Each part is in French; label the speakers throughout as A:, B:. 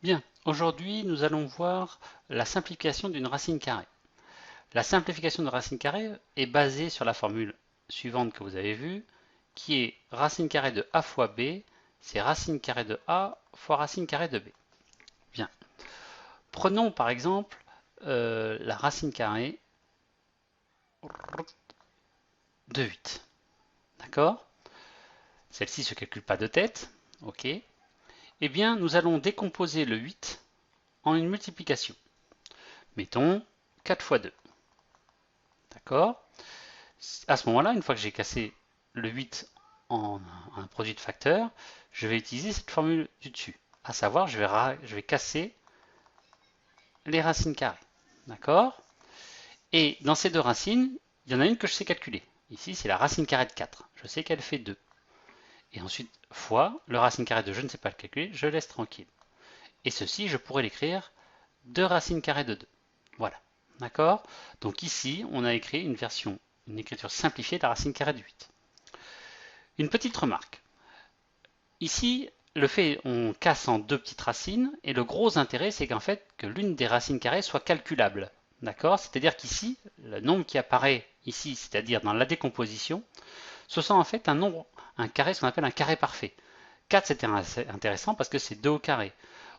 A: Bien, aujourd'hui nous allons voir la simplification d'une racine carrée. La simplification de racine carrée est basée sur la formule suivante que vous avez vue, qui est racine carrée de a fois b, c'est racine carrée de a fois racine carrée de b. Bien, prenons par exemple la racine carrée de 8. D'accord? Celle-ci ne se calcule pas de tête. Ok. Eh bien, nous allons décomposer le 8 en une multiplication. Mettons 4 fois 2. D'accord? À ce moment-là, une fois que j'ai cassé le 8 en un produit de facteurs, je vais utiliser cette formule du dessus. À savoir, je vais casser les racines carrées. D'accord? Et dans ces deux racines, il y en a une que je sais calculer. Ici, c'est la racine carrée de 4. Je sais qu'elle fait 2. Et ensuite, fois le racine carrée de je ne sais pas le calculer, je laisse tranquille. Et ceci, je pourrais l'écrire 2 racines carrées de 2. Voilà. D'accord? Donc ici, on a écrit une écriture simplifiée de la racine carrée de 8. Une petite remarque. Ici, on casse en deux petites racines, et le gros intérêt, c'est qu'en fait, que l'une des racines carrées soit calculable. D'accord? C'est-à-dire qu'ici, le nombre qui apparaît ici, c'est-à-dire dans la décomposition, ce sont en fait un carré, ce qu'on appelle un carré parfait. 4, c'était intéressant parce que c'est 2 au carré.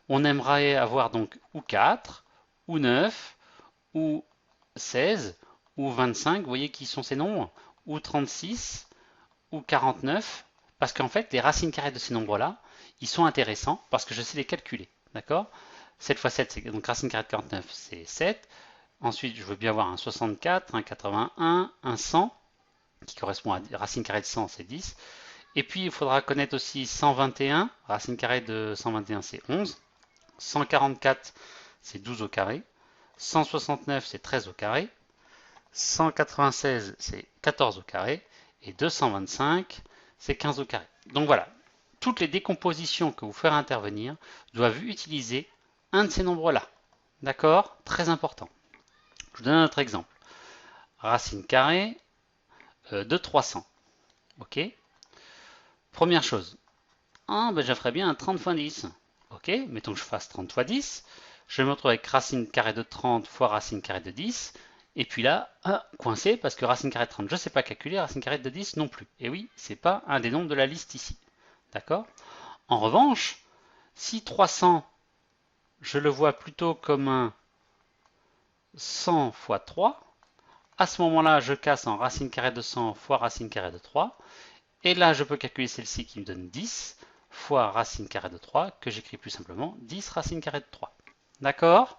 A: On aimerait avoir donc ou 4, ou 9, ou 16, ou 25, vous voyez qui sont ces nombres, ou 36, ou 49, parce qu'en fait, les racines carrées de ces nombres-là, ils sont intéressants parce que je sais les calculer. D'accord? 7 fois 7, c'est donc racine carrée de 49, c'est 7. Ensuite, je veux bien avoir un 64, un 81, un 100, qui correspond à racine carrée de 100, c'est 10. Et puis, il faudra connaître aussi 121, racine carrée de 121, c'est 11. 144, c'est 12 au carré. 169, c'est 13 au carré. 196, c'est 14 au carré. Et 225, c'est 15 au carré. Donc voilà, toutes les décompositions que vous ferez intervenir doivent utiliser un de ces nombres-là. D'accord? Très important. Je vous donne un autre exemple. Racine carrée de 300. Ok? Première chose. Ah, ben je ferais bien un 30 fois 10. Ok? Mettons que je fasse 30 fois 10. Je me retrouve avec racine carrée de 30 fois racine carrée de 10. Et puis là, coincé parce que racine carrée de 30, je ne sais pas calculer, racine carrée de 10 non plus. Et oui, c'est pas un des nombres de la liste ici. D'accord? En revanche, si 300, je le vois plutôt comme un 100 fois 3, à ce moment-là, je casse en racine carrée de 100 fois racine carrée de 3. Et là, je peux calculer celle-ci qui me donne 10 fois racine carrée de 3, que j'écris plus simplement 10 racine carrée de 3. D'accord?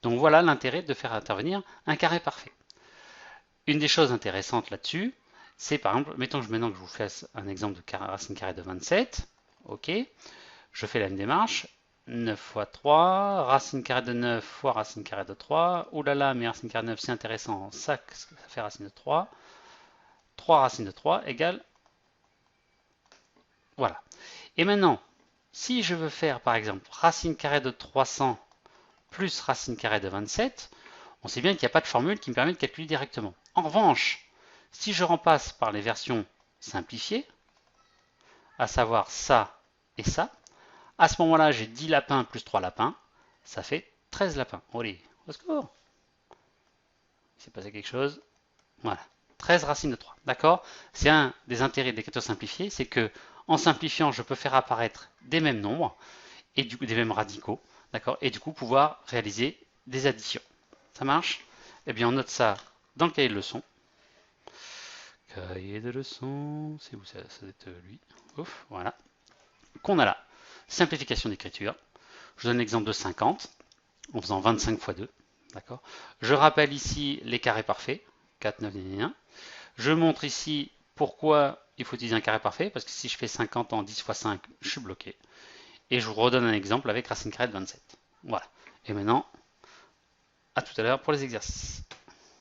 A: Donc voilà l'intérêt de faire intervenir un carré parfait. Une des choses intéressantes là-dessus, c'est par exemple, mettons maintenant que je vous fasse un exemple de racine carrée de 27. Ok? Je fais la même démarche. 9 fois 3, racine carrée de 9 fois racine carrée de 3. Ouh là là, mais racine carrée de 9, c'est intéressant. Ça fait racine de 3. 3 racine de 3 égale. Voilà. Et maintenant, si je veux faire par exemple racine carrée de 300 plus racine carrée de 27, on sait bien qu'il n'y a pas de formule qui me permet de calculer directement. En revanche, si je remplace par les versions simplifiées, à savoir ça et ça, à ce moment-là, j'ai 10 lapins plus 3 lapins, ça fait 13 lapins. Allez, au secours. Il s'est passé quelque chose. Voilà. 13 racines de 3. D'accord? C'est un des intérêts de l'écriture simplifiée, c'est que en simplifiant, je peux faire apparaître des mêmes nombres et du coup des mêmes radicaux, d'accord? Et du coup pouvoir réaliser des additions. Ça marche? Eh bien, on note ça dans le cahier de leçons. Cahier de leçons, c'est où ça? Ça doit être lui. Ouf, voilà. Qu'on a là. Simplification d'écriture. Je donne l'exemple de 50 en faisant 25 fois 2. D'accord? Je rappelle ici les carrés parfaits. 4, 9, 1. Je montre ici pourquoi il faut utiliser un carré parfait, parce que si je fais 50 en 10 fois 5, je suis bloqué. Et je vous redonne un exemple avec racine carrée de 27. Voilà. Et maintenant, à tout à l'heure pour les exercices.